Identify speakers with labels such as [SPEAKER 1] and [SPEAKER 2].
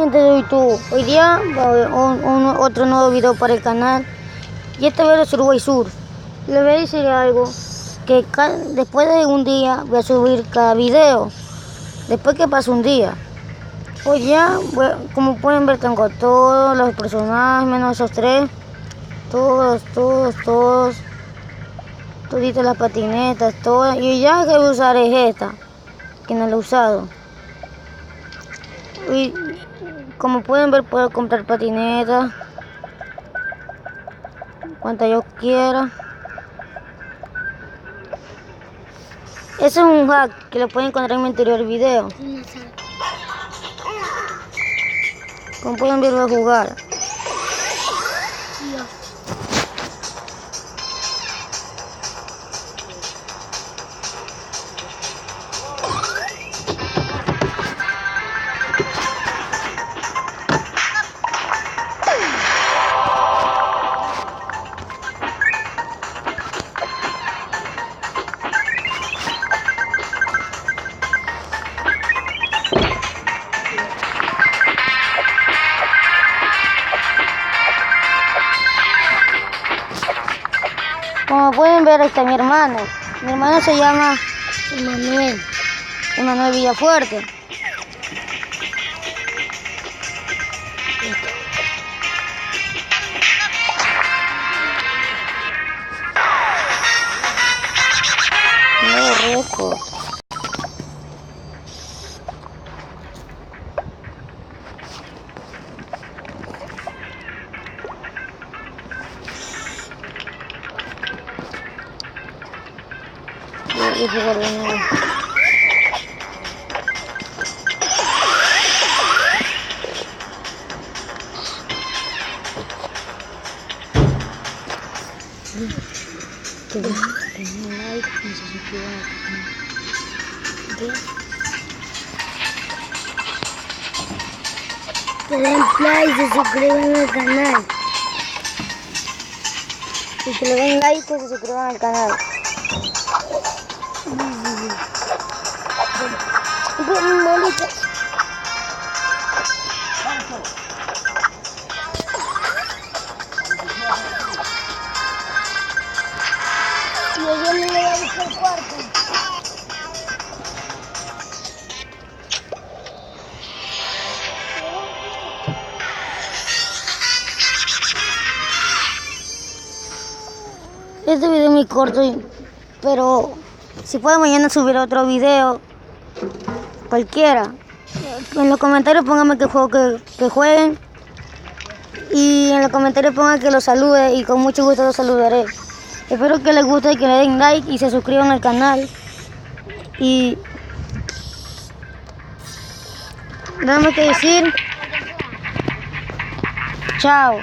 [SPEAKER 1] gente de YouTube, hoy día va a haber otro nuevo video para el canal y esta vez de Surubay Sur. Le voy a decir algo, que después de un día voy a subir cada video, después que pase un día. Hoy ya, como pueden ver, tengo todos los personajes menos esos tres, toditas las patinetas, todas, y ya que voy a usar es esta, que no la he usado. Y como pueden ver, puedo comprar patinetas cuantas yo quiera. Ese es un hack que lo pueden encontrar en mi anterior video. Como pueden ver, voy a jugar. Como pueden ver, ahí está mi hermano. Mi hermano se llama Emanuel Villafuerte. Nuevo récord. Voy a jugar de nuevo. Denle like y se suscriban al canal. Que den like y se suscriban al canal. Y que le den like y se suscriban al canal. Y yo no le voy a buscar el cuarto. Este video es muy corto, pero si puedo mañana subir otro video, cualquiera. En los comentarios pónganme qué juego que jueguen y en los comentarios pongan que los salude y con mucho gusto los saludaré. Espero que les guste, que le den like y se suscriban al canal. Y nada más que decir, chao.